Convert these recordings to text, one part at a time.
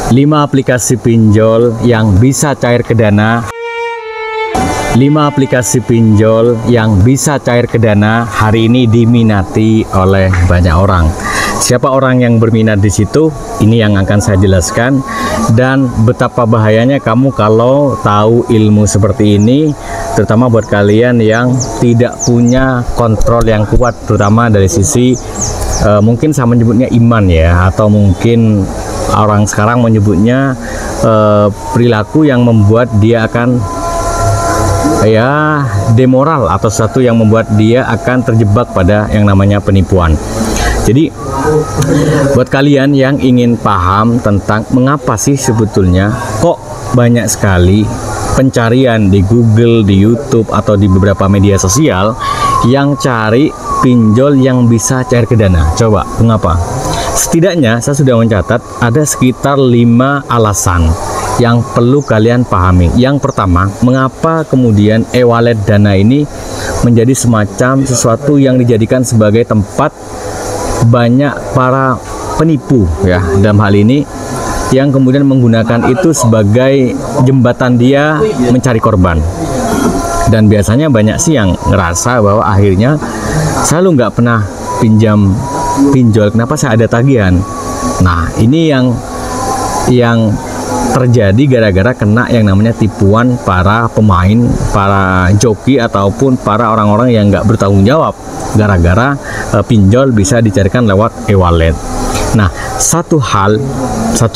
5 aplikasi pinjol yang bisa cair ke Dana. 5 aplikasi pinjol yang bisa cair ke Dana hari ini diminati oleh banyak orang. Siapa orang yang berminat di situ? Ini yang akan saya jelaskan, dan betapa bahayanya kamu kalau tahu ilmu seperti ini, terutama buat kalian yang tidak punya kontrol yang kuat, terutama dari sisi mungkin saya menyebutnya iman ya, atau mungkin orang sekarang menyebutnya perilaku yang membuat dia akan ya demoral, atau sesuatu yang membuat dia akan terjebak pada yang namanya penipuan. Jadi buat kalian yang ingin paham tentang mengapa sih sebetulnya kok banyak sekali pencarian di Google, di YouTube, atau di beberapa media sosial yang cari pinjol yang bisa cair ke Dana. Coba, mengapa? Setidaknya saya sudah mencatat ada sekitar 5 alasan yang perlu kalian pahami. Yang pertama, mengapa kemudian e-wallet Dana ini menjadi semacam sesuatu yang dijadikan sebagai tempat banyak para penipu ya, dalam hal ini yang kemudian menggunakan itu sebagai jembatan dia mencari korban. Dan biasanya banyak sih yang ngerasa bahwa akhirnya selalu nggak pernah pinjol, kenapa saya ada tagihan. Nah, ini yang terjadi gara-gara kena yang namanya tipuan para pemain, para joki, ataupun para orang-orang yang nggak bertanggung jawab gara-gara pinjol bisa dicarikan lewat e-wallet. Nah, satu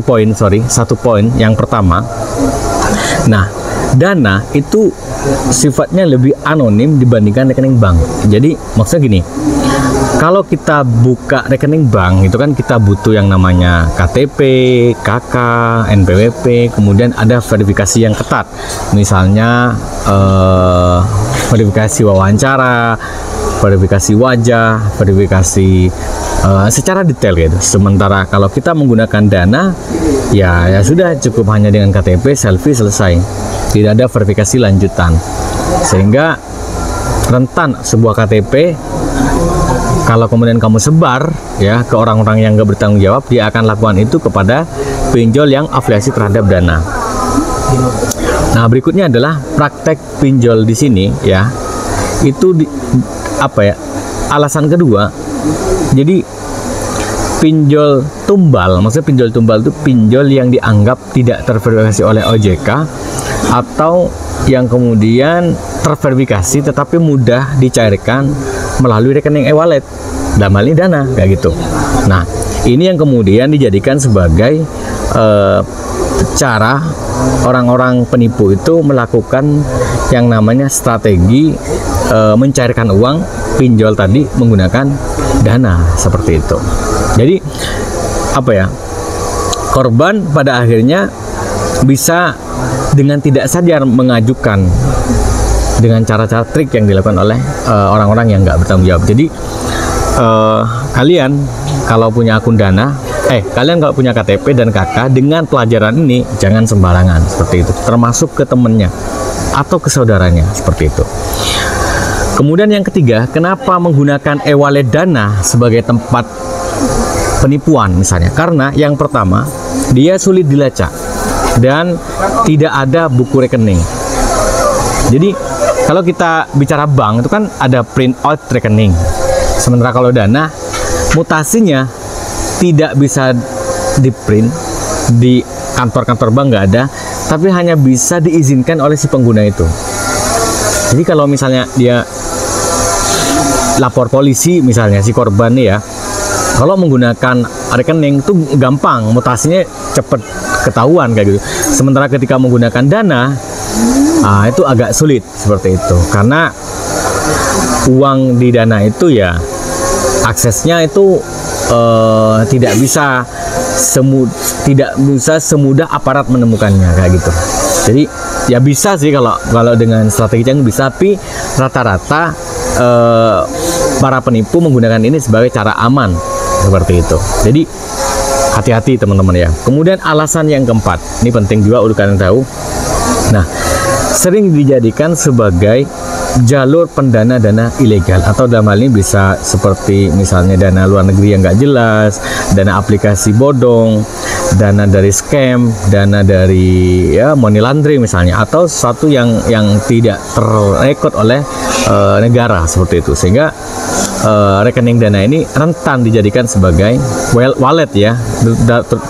poin yang pertama, nah, Dana itu sifatnya lebih anonim dibandingkan rekening bank. Jadi maksudnya gini, kalau kita buka rekening bank itu kan kita butuh yang namanya KTP, KK, NPWP, kemudian ada verifikasi yang ketat, misalnya verifikasi wawancara, verifikasi wajah, verifikasi secara detail gitu. Sementara kalau kita menggunakan Dana, ya sudah, cukup hanya dengan KTP, selfie, selesai. Tidak ada verifikasi lanjutan, sehingga rentan sebuah KTP kalau kemudian kamu sebar ya ke orang-orang yang nggak bertanggung jawab, dia akan lakukan itu kepada pinjol yang afiliasi terhadap Dana. Nah, berikutnya adalah praktek pinjol di sini ya. Itu alasan kedua. Jadi pinjol tumbal, maksudnya pinjol tumbal itu pinjol yang dianggap tidak terverifikasi oleh OJK atau yang kemudian terverifikasi tetapi mudah dicairkan melalui rekening e-wallet, dalam hal ini Dana, kayak gitu. Nah, ini yang kemudian dijadikan sebagai cara orang-orang penipu itu melakukan yang namanya strategi mencairkan uang pinjol tadi menggunakan Dana, seperti itu. Jadi korban pada akhirnya bisa dengan tidak sadar mengajukan dengan cara-cara trik yang dilakukan oleh orang-orang yang nggak bertanggung jawab. Jadi kalian kalau punya akun Dana, kalian kalau punya KTP dan KK, dengan pelajaran ini jangan sembarangan seperti itu, termasuk ke temennya atau ke saudaranya, seperti itu. Kemudian yang ketiga, kenapa menggunakan e-wallet Dana sebagai tempat penipuan misalnya? Karena yang pertama, dia sulit dilacak dan tidak ada buku rekening. Jadi kalau kita bicara bank itu kan ada print out rekening. Sementara kalau Dana, mutasinya tidak bisa di print di kantor-kantor bank, nggak ada, tapi hanya bisa diizinkan oleh si pengguna itu. Jadi kalau misalnya dia lapor polisi misalnya, si korban nih ya, kalau menggunakan rekening itu gampang, mutasinya cepet ketahuan kayak gitu. Sementara ketika menggunakan Dana, itu agak sulit seperti itu, karena uang di Dana itu ya aksesnya itu tidak bisa semudah aparat menemukannya kayak gitu. Jadi ya bisa sih kalau dengan strategi yang bisa, tapi rata-rata para penipu menggunakan ini sebagai cara aman seperti itu. Jadi hati-hati teman-teman ya. Kemudian alasan yang keempat, ini penting juga untuk kalian tahu. Nah, sering dijadikan sebagai jalur pendana dana ilegal, atau dalam hal ini bisa seperti misalnya dana luar negeri yang nggak jelas, dana aplikasi bodong, dana dari scam, dana dari ya money laundering misalnya, atau sesuatu yang tidak terrekod oleh negara seperti itu, sehingga rekening dana ini rentan dijadikan sebagai wallet ya,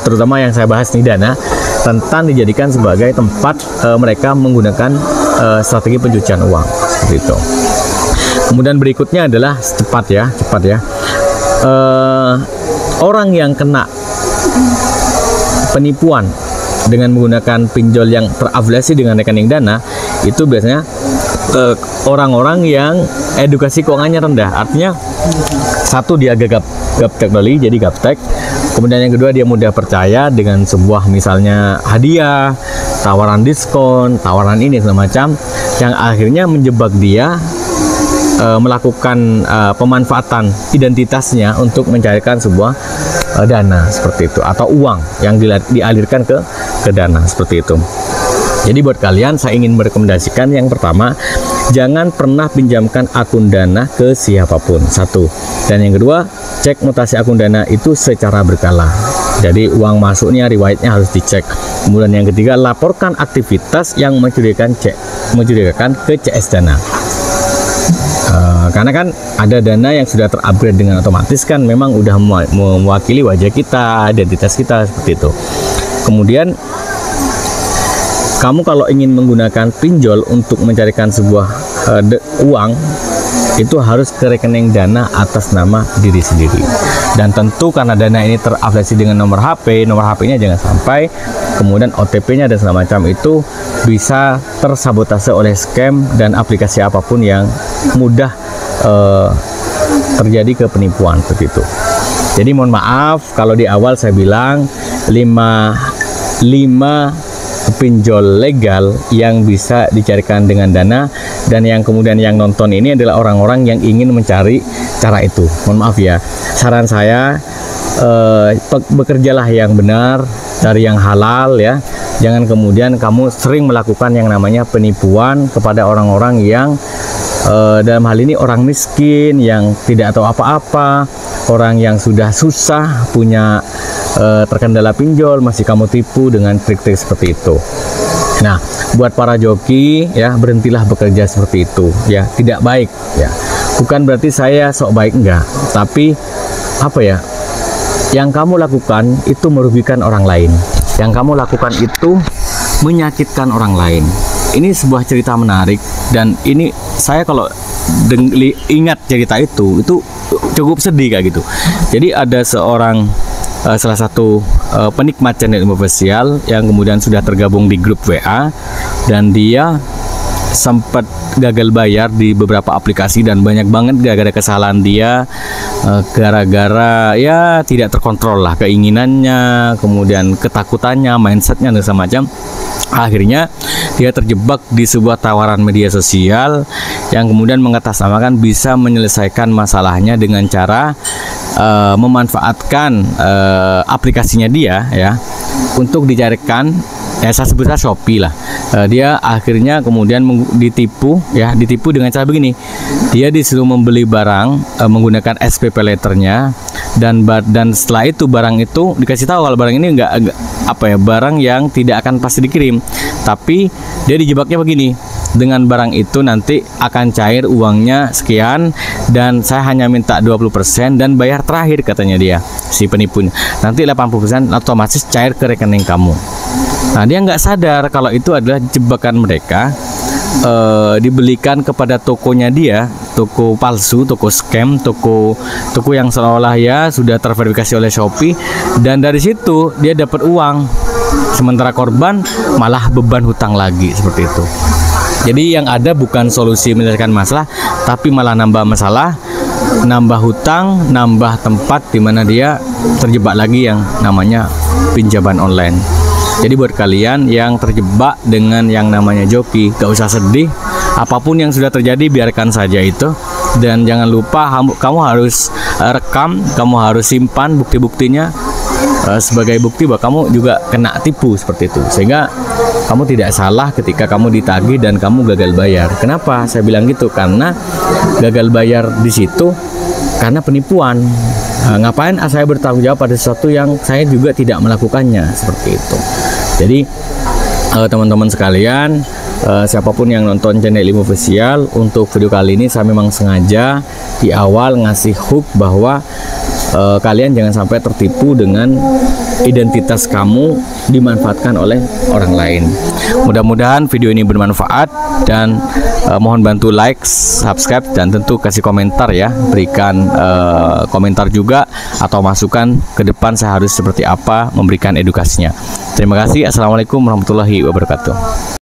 terutama yang saya bahas nih, dana rentan dijadikan sebagai tempat mereka menggunakan strategi pencucian uang seperti itu. Kemudian berikutnya adalah cepat ya. Orang yang kena penipuan dengan menggunakan pinjol yang terafiliasi dengan rekening dana itu biasanya orang-orang yang edukasi keuangannya rendah. Artinya satu, dia gaptek beli, jadi gaptek. Kemudian yang kedua, dia mudah percaya dengan sebuah misalnya hadiah, tawaran diskon, tawaran ini segala macam, yang akhirnya menjebak dia melakukan pemanfaatan identitasnya untuk mencarikan sebuah dana seperti itu, atau uang yang dialirkan ke dana seperti itu. Jadi buat kalian, saya ingin merekomendasikan yang pertama, jangan pernah pinjamkan akun dana ke siapapun, satu. Dan yang kedua, cek mutasi akun dana itu secara berkala. Jadi uang masuknya, riwayatnya harus dicek. Kemudian yang ketiga, laporkan aktivitas yang mencurigakan ke CS Dana. Karena kan ada dana yang sudah terupgrade dengan otomatis, kan memang udah mewakili wajah kita, identitas kita seperti itu. Kemudian kamu kalau ingin menggunakan pinjol untuk mencarikan sebuah uang, itu harus ke rekening dana atas nama diri sendiri. Dan tentu karena dana ini terafiliasi dengan nomor HP-nya jangan sampai kemudian OTP-nya dan segala macam itu bisa tersabotase oleh scam dan aplikasi apapun yang mudah terjadi ke penipuan begitu. Jadi mohon maaf kalau di awal saya bilang 5 pinjol legal yang bisa dicarikan dengan dana, dan yang kemudian yang nonton ini adalah orang-orang yang ingin mencari cara itu. Mohon maaf ya, saran saya bekerjalah yang benar, cari yang halal ya. Jangan kemudian kamu sering melakukan yang namanya penipuan kepada orang-orang yang dalam hal ini orang miskin yang tidak tahu apa-apa, orang yang sudah susah punya terkendala pinjol, masih kamu tipu dengan trik-trik seperti itu. Nah, buat para joki ya, berhentilah bekerja seperti itu ya, tidak baik ya. Bukan berarti saya sok baik, enggak, tapi apa ya, yang kamu lakukan itu merugikan orang lain, yang kamu lakukan itu menyakitkan orang lain. Ini sebuah cerita menarik, dan ini saya kalau ingat cerita itu cukup sedih kayak gitu. Jadi ada salah satu penikmat channel ilmu finansial yang kemudian sudah tergabung di grup WA, dan dia sempat gagal bayar di beberapa aplikasi, dan banyak banget gara-gara kesalahan dia, gara-gara ya tidak terkontrol lah keinginannya, kemudian ketakutannya, mindsetnya dan semacam. Akhirnya dia terjebak di sebuah tawaran media sosial yang kemudian mengatasnamakan bisa menyelesaikan masalahnya dengan cara memanfaatkan aplikasinya dia ya untuk dicarikan, saya sebutnya Shopee lah. Dia akhirnya kemudian ditipu dengan cara begini. Dia disuruh membeli barang menggunakan SPP letternya, dan setelah itu barang itu dikasih tahu kalau barang ini enggak barang yang tidak akan pasti dikirim. Tapi dia dijebaknya begini, dengan barang itu nanti akan cair uangnya sekian, dan saya hanya minta 20% dan bayar terakhir, katanya dia si penipunya. Nanti 80% otomatis cair ke rekening kamu. Nah, dia nggak sadar kalau itu adalah jebakan mereka, dibelikan kepada tokonya dia, toko palsu, toko scam, toko yang seolah-olah ya sudah terverifikasi oleh Shopee, dan dari situ dia dapat uang, sementara korban malah beban hutang lagi seperti itu. Jadi yang ada bukan solusi menyelesaikan masalah, tapi malah nambah masalah, nambah hutang, nambah tempat di mana dia terjebak lagi yang namanya pinjaman online. Jadi buat kalian yang terjebak dengan yang namanya joki, gak usah sedih. Apapun yang sudah terjadi biarkan saja itu. Dan jangan lupa kamu harus rekam, kamu harus simpan bukti-buktinya sebagai bukti bahwa kamu juga kena tipu seperti itu. Sehingga kamu tidak salah ketika kamu ditagih dan kamu gagal bayar. Kenapa saya bilang gitu? Karena gagal bayar di situ karena penipuan. Ngapain saya bertanggung jawab pada sesuatu yang saya juga tidak melakukannya, seperti itu. Jadi teman-teman sekalian, siapapun yang nonton channel Ilmu Official, untuk video kali ini saya memang sengaja di awal ngasih hook bahwa kalian jangan sampai tertipu dengan identitas kamu dimanfaatkan oleh orang lain. Mudah-mudahan video ini bermanfaat, dan mohon bantu like, subscribe, dan tentu kasih komentar ya. Berikan komentar juga atau masukan ke depan saya harus seperti apa memberikan edukasinya. Terima kasih. Assalamualaikum warahmatullahi wabarakatuh.